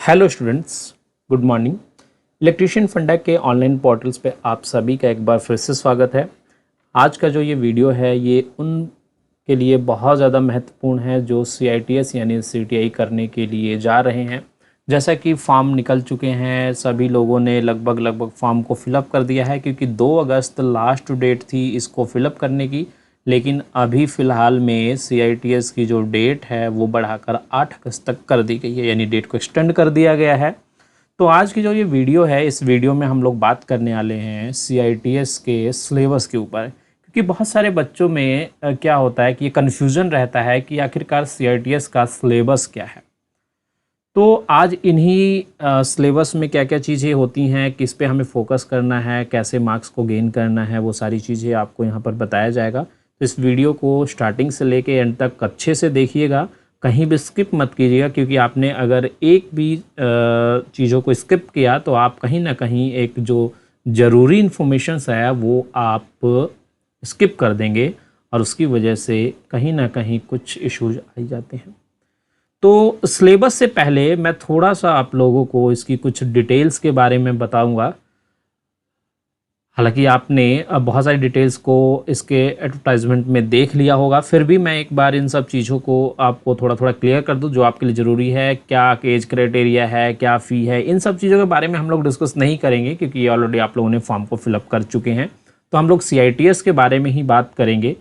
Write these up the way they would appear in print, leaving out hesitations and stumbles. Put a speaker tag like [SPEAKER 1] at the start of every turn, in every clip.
[SPEAKER 1] Hello students, good morning. Electrician फंडा के online portals पे आप सभी का एक बार फिर से स्वागत है। आज का जो ये वीडियो है ये उन के लिए बहुत ज़्यादा महत्वपूर्ण है जो CITS यानी CTI करने के लिए जा रहे हैं। जैसा कि फॉर्म निकल चुके हैं, सभी लोगों ने लगभग फॉर्म को फिलअप कर दिया है क्योंकि 2 अगस्त लास्ट डेट थी इसको फिलअप करने की। लेकिन अभी फ़िलहाल में CITS की जो डेट है वो बढ़ाकर 8 अगस्त तक कर दी गई है, यानी डेट को एक्सटेंड कर दिया गया है। तो आज की जो ये वीडियो है, इस वीडियो में हम लोग बात करने वाले हैं CITS के सिलेबस के ऊपर, क्योंकि बहुत सारे बच्चों में क्या होता है कि ये कन्फ्यूज़न रहता है कि आखिरकार CITS का सिलेबस क्या है। तो आज इन्हीं सिलेबस में क्या क्या चीज़ें होती हैं, किस पे हमें फोकस करना है, कैसे मार्क्स को गेन करना है, वो सारी चीज़ें आपको यहाँ पर बताया जाएगा। तो इस वीडियो को स्टार्टिंग से लेके एंड तक अच्छे से देखिएगा, कहीं भी स्किप मत कीजिएगा, क्योंकि आपने अगर एक भी चीज़ों को स्किप किया तो आप कहीं ना कहीं एक जो ज़रूरी इन्फॉर्मेशंस है वो आप स्किप कर देंगे और उसकी वजह से कहीं ना कहीं कुछ इश्यूज आ जाते हैं। तो सिलेबस से पहले मैं थोड़ा सा आप लोगों को इसकी कुछ डिटेल्स के बारे में बताऊंगा। हालांकि आपने बहुत सारी डिटेल्स को इसके एडवर्टाइजमेंट में देख लिया होगा, फिर भी मैं एक बार इन सब चीज़ों को आपको थोड़ा थोड़ा क्लियर कर दूं जो आपके लिए ज़रूरी है। क्या एज क्राइटेरिया है, क्या फ़ी है, इन सब चीज़ों के बारे में हम लोग डिस्कस नहीं करेंगे क्योंकि ये ऑलरेडी आप लोगों ने फॉर्म को फिलअप कर चुके हैं। तो हम लोग CITS के बारे में ही बात करेंगे।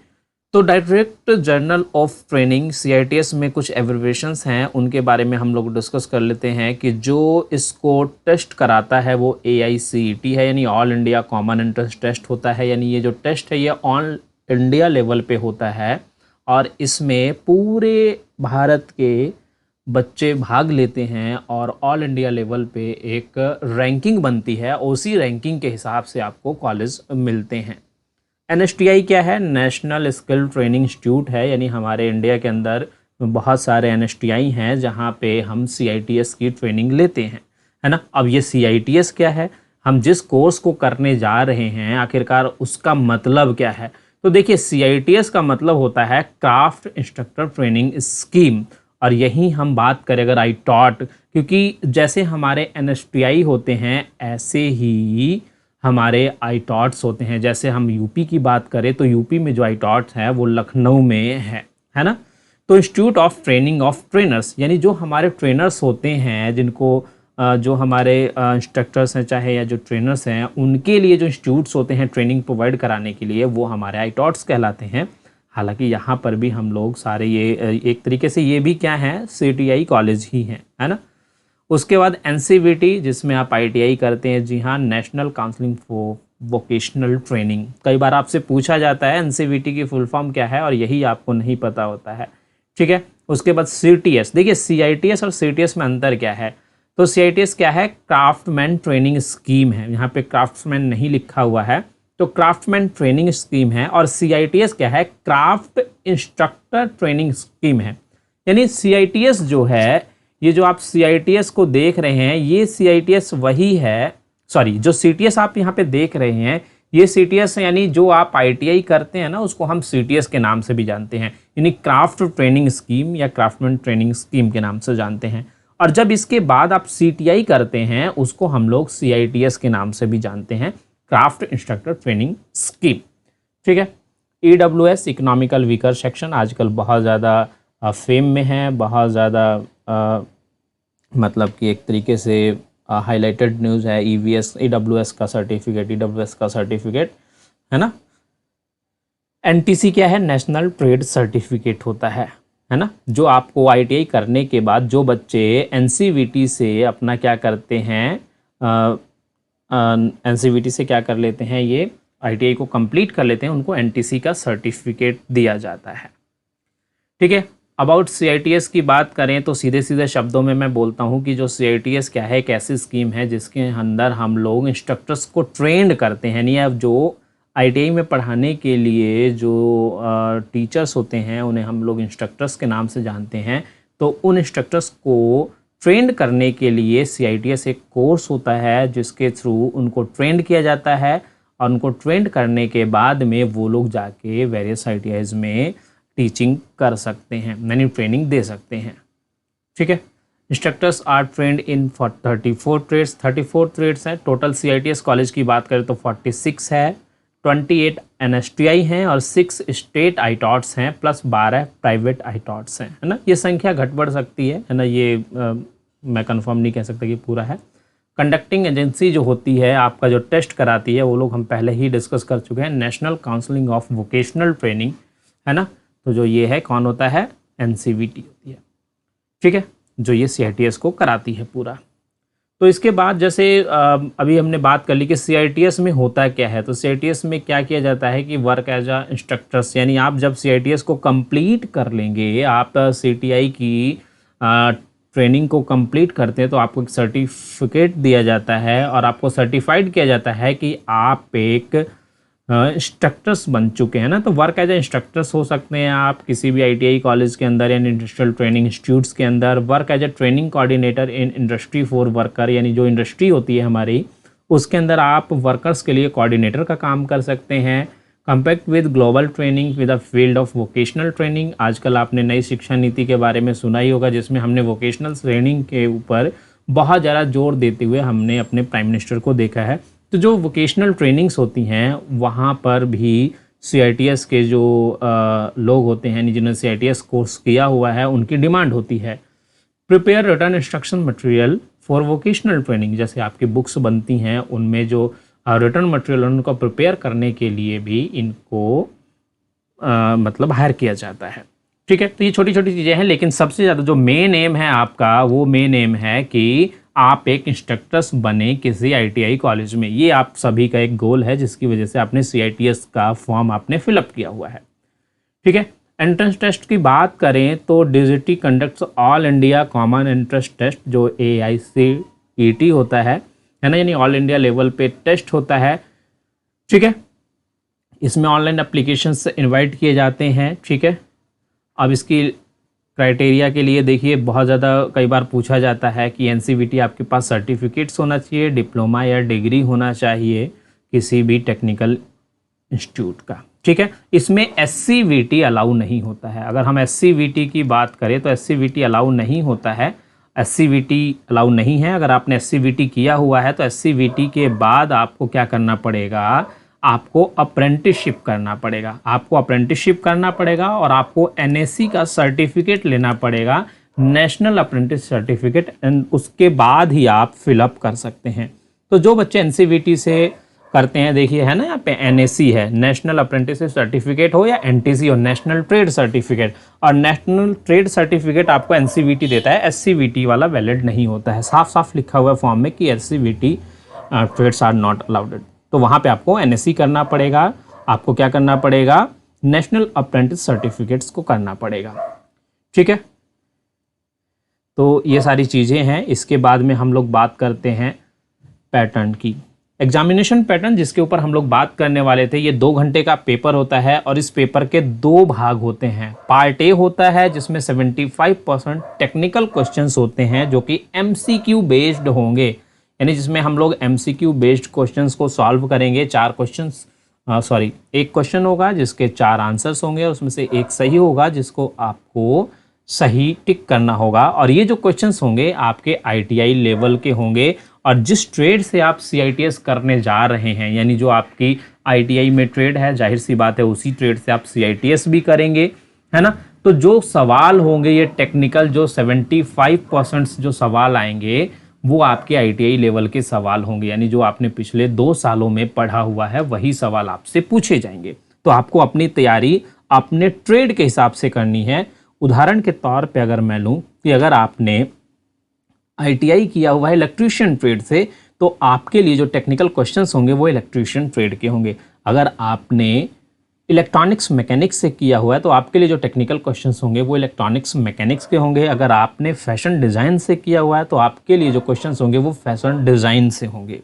[SPEAKER 1] तो direct journal of training CITS में कुछ एब्रिविएशंस हैं, उनके बारे में हम लोग डिस्कस कर लेते हैं कि जो इसको टेस्ट कराता है वो AICET है, यानी all India common entrance test होता है। यानी ये जो टेस्ट है ये ऑल इंडिया लेवल पे होता है और इसमें पूरे भारत के बच्चे भाग लेते हैं और ऑल इंडिया लेवल पे एक रैंकिंग बनती है। उसी रैंकिंग के हिसाब से आपको कॉलेज मिलते हैं। NSTI क्या है? नेशनल स्किल ट्रेनिंग इंस्टीट्यूट है, यानी हमारे इंडिया के अंदर बहुत सारे NSTI हैं जहाँ पे हम CITS की ट्रेनिंग लेते हैं, है ना। अब ये CITS क्या है, हम जिस कोर्स को करने जा रहे हैं आखिरकार उसका मतलब क्या है? तो देखिए, CITS का मतलब होता है क्राफ्ट इंस्ट्रक्टर ट्रेनिंग स्कीम। और यही हम बात करें अगर ITOT, क्योंकि जैसे हमारे NSTI होते हैं ऐसे ही हमारे ITOTs होते हैं। जैसे हम यूपी की बात करें तो यूपी में जो ITOTs है वो लखनऊ में है ना। तो institute of training of trainers, यानी जो हमारे ट्रेनर्स होते हैं, जिनको जो हमारे इंस्ट्रक्टर्स हैं चाहे या जो ट्रेनर्स हैं, उनके लिए जो इंस्टीट्यूट्स होते हैं ट्रेनिंग प्रोवाइड कराने के लिए, वो हमारे ITOTs कहलाते हैं। हालांकि यहाँ पर भी हम लोग सारे ये एक तरीके से ये भी क्या हैं, CTI कॉलेज ही हैं, है ना। उसके बाद NCVT, जिसमें आप ITI करते हैं। जी हाँ, national counselling for vocational training. कई बार आपसे पूछा जाता है NCVT की फुल फॉर्म क्या है और यही आपको नहीं पता होता है, ठीक है। उसके बाद CTS, देखिए CITS और CTS में अंतर क्या है। तो CITS क्या है? क्राफ्टमैन ट्रेनिंग स्कीम है। यहाँ पे क्राफ्ट्समैन नहीं लिखा हुआ है, तो क्राफ्टमैन ट्रेनिंग स्कीम है। और CITS क्या है? क्राफ्ट इंस्ट्रक्टर ट्रेनिंग स्कीम है। यानी CITS जो है, ये जो आप CITS को देख रहे हैं ये CITS वही है, सॉरी, जो CTS आप यहाँ पे देख रहे हैं ये CTS यानी जो आप ITI करते हैं ना, उसको हम CTS के नाम से भी जानते हैं, यानी क्राफ्ट ट्रेनिंग स्कीम या क्राफ्टमैन ट्रेनिंग स्कीम के नाम से जानते हैं। और जब इसके बाद आप CTI करते हैं उसको हम लोग CITS के नाम से भी जानते हैं, क्राफ्ट इंस्ट्रक्टर ट्रेनिंग स्कीम, ठीक है। EWS इकोनॉमिकल वीकर सेक्शन आजकल बहुत ज़्यादा फेम में है, बहुत ज़्यादा मतलब कि एक तरीके से हाईलाइटेड न्यूज़ है। EWS का सर्टिफिकेट है ना। NTC क्या है? नेशनल ट्रेड सर्टिफिकेट होता है ना। जो आपको ITI करने के बाद जो बच्चे NCVT से अपना क्या करते हैं, NCVT से क्या कर लेते हैं, ये ITI को कंप्लीट कर लेते हैं, उनको NTC का सर्टिफिकेट दिया जाता है, ठीक है। अबाउट CITS की बात करें तो सीधे सीधे शब्दों में मैं बोलता हूं कि जो CITS क्या है, एक ऐसी स्कीम है जिसके अंदर हम लोग इंस्ट्रक्टर्स को ट्रेंड करते हैं। यानी अब जो ITI में पढ़ाने के लिए जो टीचर्स होते हैं उन्हें हम लोग इंस्ट्रक्टर्स के नाम से जानते हैं। तो उन इंस्ट्रक्टर्स को ट्रेंड करने के लिए CITS एक कोर्स होता है जिसके थ्रू उनको ट्रेंड किया जाता है और उनको ट्रेंड करने के बाद में वो लोग जाके वेरियस ITIs में टीचिंग कर सकते हैं, यानी ट्रेनिंग दे सकते हैं, ठीक है। Instructors are trained in 34 trades, 34 trades हैं टोटल। CITS कॉलेज की बात करें तो 46 है, 28 NSTI हैं और 6 स्टेट आईटॉट्स हैं प्लस 12 प्राइवेट आईटॉट्स हैं, है ना। ये संख्या घट बढ़ सकती है ना, ये मैं कंफर्म नहीं कह सकता कि पूरा है। कंडक्टिंग एजेंसी जो होती है आपका जो टेस्ट कराती है वो लोग हम पहले ही डिस्कस कर चुके हैं, national counselling of vocational training, है ना। तो जो ये है कौन होता है, NCVT होती है, ठीक है, जो ये CITS को कराती है पूरा। तो इसके बाद जैसे अभी हमने बात कर ली कि CITS में होता क्या है, तो CITS में क्या किया जाता है कि वर्क एज अ इंस्ट्रक्टर्स, यानी आप जब CITS को कंप्लीट कर लेंगे, आप CTI की ट्रेनिंग को कंप्लीट करते हैं तो आपको एक सर्टिफिकेट दिया जाता है और आपको सर्टिफाइड किया जाता है कि आप एक इंस्ट्रक्टर्स बन चुके हैं ना। तो वर्क एज ए इंस्ट्रक्टर्स हो सकते हैं आप किसी भी ITI कॉलेज के अंदर यानी इंडस्ट्रियल ट्रेनिंग इंस्टीट्यूट्स के अंदर। Work as a training coordinator in industry for worker, यानी जो इंडस्ट्री होती है हमारी उसके अंदर आप वर्कर्स के लिए कोऑर्डिनेटर का काम कर सकते हैं। Compact with global training with the field of vocational training, आजकल आपने नई शिक्षा नीति के बारे में सुना ही होगा जिसमें हमने वोकेशनल ट्रेनिंग के ऊपर बहुत ज़्यादा जोर देते हुए हमने अपने प्राइम मिनिस्टर को देखा है। तो जो वोकेशनल ट्रेनिंग्स होती हैं वहाँ पर भी CITS के जो लोग होते हैं जिन्होंने CITS कोर्स किया हुआ है उनकी डिमांड होती है। Prepare return instruction material for vocational training, जैसे आपकी बुक्स बनती हैं उनमें जो रिटर्न मटेरियल उनको प्रिपेयर करने के लिए भी इनको मतलब हायर किया जाता है, ठीक है। तो ये छोटी छोटी चीज़ें हैं, लेकिन सबसे ज़्यादा जो मेन एम है आपका वो मेन एम है कि आप एक इंस्ट्रक्टर्स बने किसी ITI कॉलेज में। ये आप सभी का एक गोल है जिसकी वजह से आपने CITS का फॉर्म आपने फिलअप किया हुआ है, ठीक है। एंट्रेंस टेस्ट की बात करें तो DGT conducts all India common entrance test, जो AICTE होता है ना, यानी ऑल इंडिया लेवल पे टेस्ट होता है, ठीक है। इसमें ऑनलाइन एप्लीकेशन से इन्वाइट किए जाते हैं, ठीक है। अब इसकी क्राइटेरिया के लिए देखिए बहुत ज़्यादा कई बार पूछा जाता है कि NCVT आपके पास सर्टिफिकेट्स होना चाहिए, डिप्लोमा या डिग्री होना चाहिए किसी भी टेक्निकल इंस्टीट्यूट का, ठीक है। इसमें SCVT अलाउ नहीं होता है। अगर हम SCVT की बात करें तो SCVT अलाउ नहीं होता है, SCVT अलाउ नहीं है। अगर आपने SCVT किया हुआ है तो SCVT के बाद आपको क्या करना पड़ेगा, आपको अप्रेंटिसशिप करना पड़ेगा, आपको अप्रेंटिसशिप करना पड़ेगा और आपको NAC का सर्टिफिकेट लेना पड़ेगा, नेशनल अप्रेंटिस सर्टिफिकेट, एंड उसके बाद ही आप फिलअप कर सकते हैं। तो जो बच्चे NCVT से करते हैं, देखिए है ना यहाँ पे NAC है, नेशनल अप्रेंटिस सर्टिफिकेट हो या NTC हो, नेशनल ट्रेड सर्टिफिकेट, और नेशनल ट्रेड सर्टिफिकेट आपको NCVT देता है, SCVT वाला वैलिड नहीं होता है। साफ साफ लिखा हुआ है फॉर्म में कि SCVT trades are not allowed. तो वहाँ पे आपको NAC करना पड़ेगा, आपको क्या करना पड़ेगा, नेशनल अप्रेंटिस सर्टिफिकेट्स को करना पड़ेगा, ठीक है। तो ये सारी चीज़ें हैं। इसके बाद में हम लोग बात करते हैं पैटर्न की। एग्जामिनेशन पैटर्न जिसके ऊपर हम लोग बात करने वाले थे, ये 2 घंटे का पेपर होता है और इस पेपर के 2 भाग होते हैं। पार्ट A होता है जिसमें 75% टेक्निकल क्वेश्चंस होते हैं जो कि MCQ बेस्ड होंगे, यानी जिसमें हम लोग MCQ बेस्ड क्वेश्चंस को सॉल्व करेंगे। 4 क्वेश्चंस एक क्वेश्चन होगा जिसके 4 आंसर्स होंगे, उसमें से एक सही होगा जिसको आपको सही टिक करना होगा। और ये जो क्वेश्चंस होंगे आपके ITI लेवल के होंगे और जिस ट्रेड से आप CITS करने जा रहे हैं, यानी जो आपकी ITI में ट्रेड है, जाहिर सी बात है उसी ट्रेड से आप CITS भी करेंगे, है ना। तो जो सवाल होंगे ये टेक्निकल, जो 75% जो सवाल आएंगे वो आपके ITI लेवल के सवाल होंगे, यानी जो आपने पिछले 2 सालों में पढ़ा हुआ है वही सवाल आपसे पूछे जाएंगे। तो आपको अपनी तैयारी अपने ट्रेड के हिसाब से करनी है। उदाहरण के तौर पे अगर मैं लूँ कि अगर आपने ITI किया हुआ है इलेक्ट्रीशियन ट्रेड से, तो आपके लिए जो टेक्निकल क्वेश्चंस होंगे वो इलेक्ट्रीशियन ट्रेड के होंगे। अगर आपने इलेक्ट्रॉनिक्स मैकेनिक्स से किया हुआ है तो आपके लिए जो टेक्निकल क्वेश्चंस होंगे वो इलेक्ट्रॉनिक्स मैकेनिक्स के होंगे। अगर आपने फैशन डिज़ाइन से किया हुआ है तो आपके लिए जो क्वेश्चंस होंगे वो फैशन डिज़ाइन से होंगे।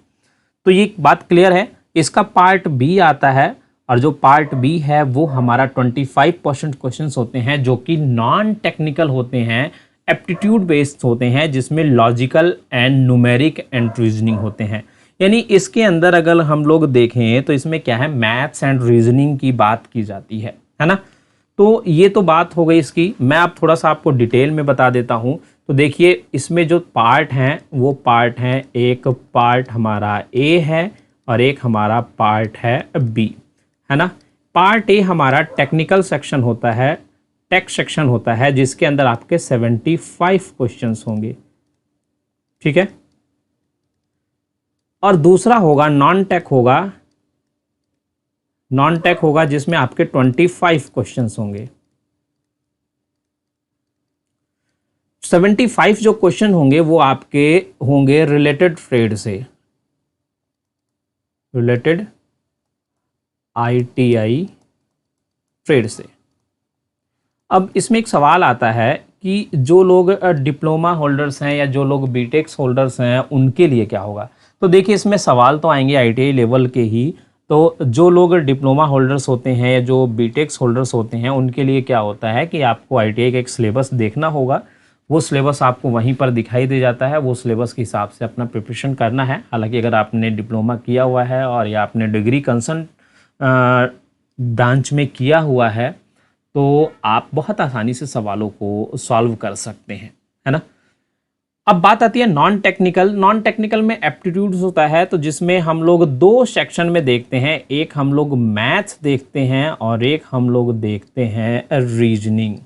[SPEAKER 1] तो ये बात क्लियर है। इसका पार्ट B आता है और जो पार्ट B है वो हमारा 25% क्वेश्चंस होते हैं जो कि नॉन टेक्निकल होते हैं, एप्टीट्यूड बेस्ड होते हैं, जिसमें logical and numeric and reasoning होते हैं। यानी इसके अंदर अगर हम लोग देखें तो इसमें क्या है, मैथ्स एंड रीजनिंग की बात की जाती है ना। तो ये तो बात हो गई इसकी। मैं अब थोड़ा सा आपको डिटेल में बता देता हूँ तो देखिए इसमें जो पार्ट हैं वो पार्ट हैं, एक पार्ट हमारा ए है और एक हमारा पार्ट है बी, है ना। पार्ट ए हमारा टेक्निकल सेक्शन होता है, टेक सेक्शन होता है, जिसके अंदर आपके 75 क्वेश्चंस होंगे, ठीक है। और दूसरा होगा नॉन टेक होगा, नॉन टेक होगा जिसमें आपके 25 क्वेश्चंस होंगे। 75 जो क्वेश्चन होंगे वो आपके होंगे रिलेटेड ट्रेड से, रिलेटेड आईटीआई ट्रेड से। अब इसमें एक सवाल आता है कि जो लोग डिप्लोमा होल्डर्स हैं या जो लोग बीटेक्स होल्डर्स हैं उनके लिए क्या होगा। तो देखिए इसमें सवाल तो आएंगे आईटीआई लेवल के ही, तो जो लोग डिप्लोमा होल्डर्स होते हैं या जो बीटेक्स होल्डर्स होते हैं उनके लिए क्या होता है कि आपको आईटीआई का एक सिलेबस देखना होगा। वो सिलेबस आपको वहीं पर दिखाई दे जाता है, वो सिलेबस के हिसाब से अपना प्रिपरेशन करना है। हालांकि अगर आपने डिप्लोमा किया हुआ है और या आपने डिग्री कंसर्न ब्रांच में किया हुआ है तो आप बहुत आसानी से सवालों को सॉल्व कर सकते हैं, है ना। अब बात आती है नॉन टेक्निकल। नॉन टेक्निकल में एप्टीट्यूड्स होता है, तो जिसमें हम लोग दो सेक्शन में देखते हैं, एक हम लोग मैथ्स देखते हैं और एक हम लोग देखते हैं रीजनिंग,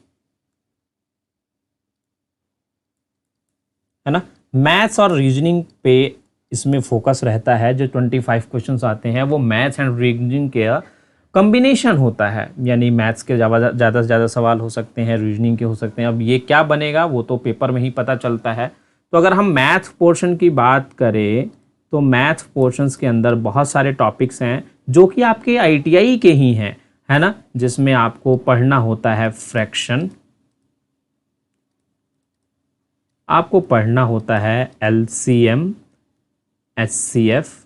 [SPEAKER 1] है ना। मैथ्स और रीजनिंग पे इसमें फोकस रहता है। जो 25 क्वेश्चंस आते हैं वो मैथ्स एंड रीजनिंग के कॉम्बिनेशन होता है, यानी मैथ्स के ज़्यादा से ज़्यादा सवाल हो सकते हैं, रीजनिंग के हो सकते हैं। अब ये क्या बनेगा वो तो पेपर में ही पता चलता है। तो अगर हम मैथ पोर्शन की बात करें तो मैथ पोर्शंस के अंदर बहुत सारे टॉपिक्स हैं जो कि आपके आईटीआई के ही हैं, है ना। जिसमें आपको पढ़ना होता है फ्रैक्शन, आपको पढ़ना होता है एलसीएम, एचसीएफ,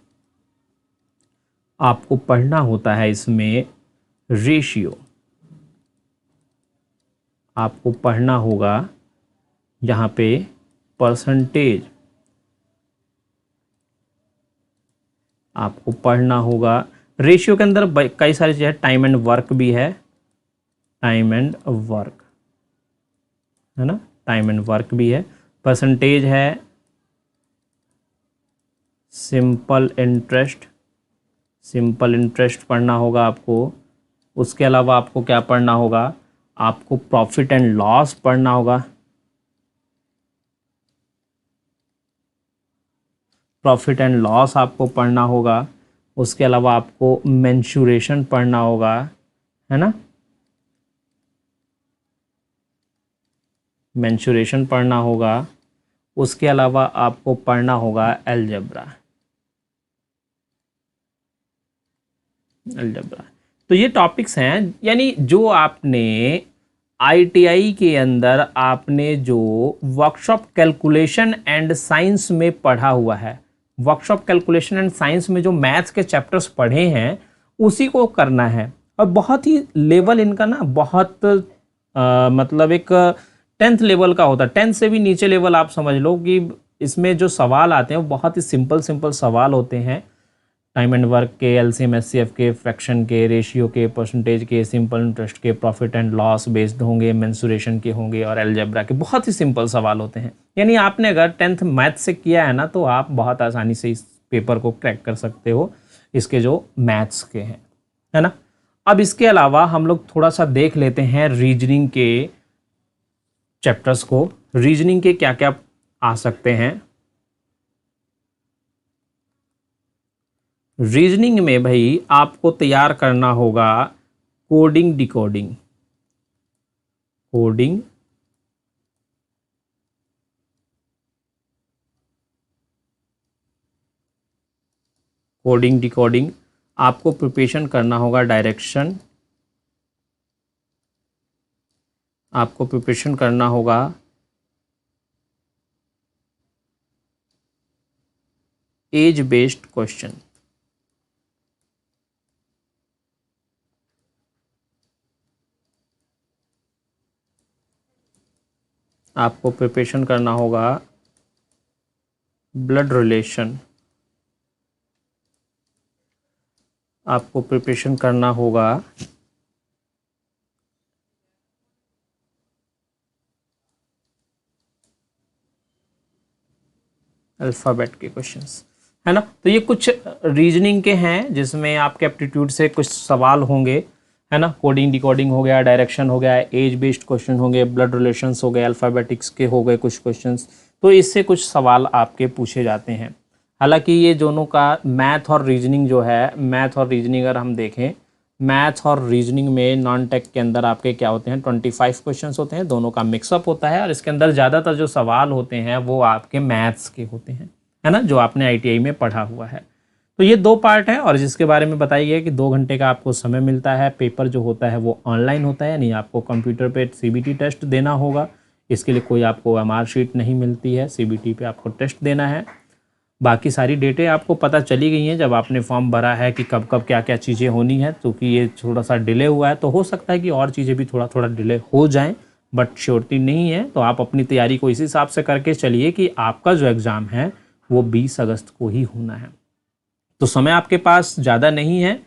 [SPEAKER 1] आपको पढ़ना होता है इसमें रेशियो, आपको पढ़ना होगा यहाँ पे परसेंटेज, आपको पढ़ना होगा रेशियो के अंदर कई सारी चीज़ें, टाइम एंड वर्क भी है, टाइम एंड वर्क, है ना, टाइम एंड वर्क भी है। परसेंटेज है सिंपल इंटरेस्ट, सिंपल इंटरेस्ट पढ़ना होगा आपको। उसके अलावा आपको क्या पढ़ना होगा, आपको प्रॉफिट एंड लॉस पढ़ना होगा, प्रॉफिट एंड लॉस आपको पढ़ना होगा। उसके अलावा आपको मेंशुरेशन पढ़ना होगा, है ना, मेंशुरेशन पढ़ना होगा। उसके अलावा आपको पढ़ना होगा अलजेब्रा, अलजेब्रा। तो ये टॉपिक्स हैं, यानी जो आपने आईटीआई के अंदर आपने जो वर्कशॉप कैलकुलेशन एंड साइंस में पढ़ा हुआ है, वर्कशॉप कैलकुलेशन एंड साइंस में जो मैथ्स के चैप्टर्स पढ़े हैं उसी को करना है। और बहुत ही लेवल इनका ना बहुत मतलब एक 10th लेवल का होता है, 10th से भी नीचे लेवल आप समझ लो कि इसमें जो सवाल आते हैं वो बहुत ही सिंपल सिंपल सवाल होते हैं। टाइम एंड वर्क के, एलसीएम एचसीएफ के, फ्रैक्शन के, रेशियो के, परसेंटेज के, सिंपल इंटरेस्ट के, प्रॉफिट एंड लॉस बेस्ड होंगे, मेंसुरेशन के होंगे और अलजेब्रा के। बहुत ही सिंपल सवाल होते हैं। यानी आपने अगर 10th मैथ से किया है ना तो आप बहुत आसानी से इस पेपर को क्रैक कर सकते हो, इसके जो मैथ्स के हैं, है ना। अब इसके अलावा हम लोग थोड़ा सा देख लेते हैं रीजनिंग के चैप्टर्स को। रीजनिंग के क्या क्या आ सकते हैं। रीजनिंग में भाई आपको तैयार करना होगा coding decoding, coding coding decoding, आपको प्रिपरेशन करना होगा डायरेक्शन, आपको प्रिपरेशन करना होगा एज बेस्ड क्वेश्चन, आपको प्रिपरेशन करना होगा ब्लड रिलेशन, आपको प्रिपरेशन करना होगा अल्फ़ाबेट के क्वेश्चंस, है ना। तो ये कुछ रीजनिंग के हैं जिसमें आपके एप्टीट्यूड से कुछ सवाल होंगे, है ना। कोडिंग डिकोडिंग हो गया, डायरेक्शन हो गया, एज बेस्ड क्वेश्चन हो गए, ब्लड रिलेशंस हो गए, अल्फ़ाबेटिक्स के हो गए कुछ क्वेश्चंस। तो इससे कुछ सवाल आपके पूछे जाते हैं। हालांकि ये दोनों का मैथ और रीजनिंग जो है, मैथ और रीजनिंग अगर हम देखें, मैथ और रीजनिंग में नॉन टेक के अंदर आपके क्या होते हैं, 25 क्वेश्चंस होते हैं, दोनों का मिक्सअप होता है। और इसके अंदर ज़्यादातर जो सवाल होते हैं वो आपके मैथ्स के होते हैं, है ना, जो आपने ITI में पढ़ा हुआ है। तो ये 2 पार्ट हैं और जिसके बारे में बताइए गया कि 2 घंटे का आपको समय मिलता है। पेपर जो होता है वो ऑनलाइन होता है, यानी आपको कंप्यूटर पे CBT टेस्ट देना होगा। इसके लिए कोई आपको MR शीट नहीं मिलती है, CBT पे आपको टेस्ट देना है। बाकी सारी डेटें आपको पता चली गई हैं जब आपने फॉर्म भरा है कि कब कब क्या क्या चीज़ें होनी है। क्योंकि ये थोड़ा सा डिले हुआ है तो हो सकता है कि और चीज़ें भी थोड़ा थोड़ा डिले हो जाएं, बट श्योरिटी नहीं है। तो आप अपनी तैयारी को इस हिसाब से करके चलिए कि आपका जो एग्ज़ाम है वो 20 अगस्त को ही होना है। तो समय आपके पास ज़्यादा नहीं है,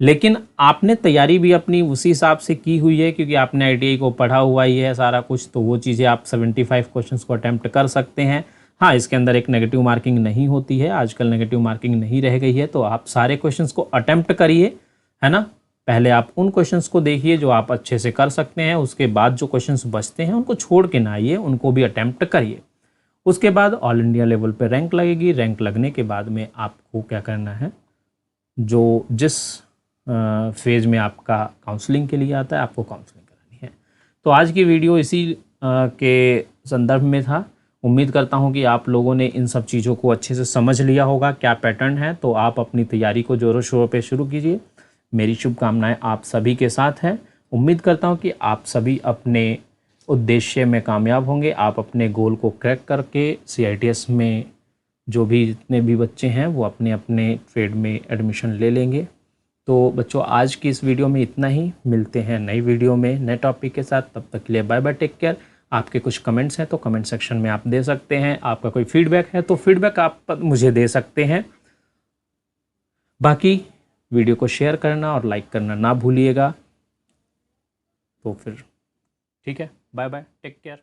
[SPEAKER 1] लेकिन आपने तैयारी भी अपनी उसी हिसाब से की हुई है क्योंकि आपने ITI को पढ़ा हुआ ही है सारा कुछ। तो वो चीज़ें आप 75 क्वेश्चंस को अटैम्प्ट कर सकते हैं। हाँ, इसके अंदर एक नेगेटिव मार्किंग नहीं होती है, आजकल नेगेटिव मार्किंग नहीं रह गई है। तो आप सारे क्वेश्चंस को अटैम्प्ट करिए, है ना। पहले आप उन क्वेश्चंस को देखिए जो आप अच्छे से कर सकते हैं, उसके बाद जो क्वेश्चंस बचते हैं उनको छोड़ के ना आइए, उनको भी अटैम्प्ट करिए। उसके बाद ऑल इंडिया लेवल पे रैंक लगेगी। रैंक लगने के बाद में आपको क्या करना है, जो जिस फेज़ में आपका काउंसलिंग के लिए आता है आपको काउंसलिंग करानी है। तो आज की वीडियो इसी के संदर्भ में था। उम्मीद करता हूं कि आप लोगों ने इन सब चीज़ों को अच्छे से समझ लिया होगा क्या पैटर्न है। तो आप अपनी तैयारी को जोरों शोरों पे शुरू कीजिए। मेरी शुभकामनाएं आप सभी के साथ हैं। उम्मीद करता हूं कि आप सभी अपने उद्देश्य में कामयाब होंगे। आप अपने गोल को क्रैक करके CITS में जो भी जितने भी बच्चे हैं वो अपने अपने ट्रेड में एडमिशन ले लेंगे। तो बच्चों, आज की इस वीडियो में इतना ही। मिलते हैं नई वीडियो में नए टॉपिक के साथ। तब तक के लिए बाय बाय, टेक केयर। आपके कुछ कमेंट्स हैं तो कमेंट सेक्शन में आप दे सकते हैं। आपका कोई फीडबैक है तो फीडबैक आप मुझे दे सकते हैं। बाकी वीडियो को शेयर करना और लाइक करना ना भूलिएगा। तो फिर ठीक है, बाय बाय, टेक केयर।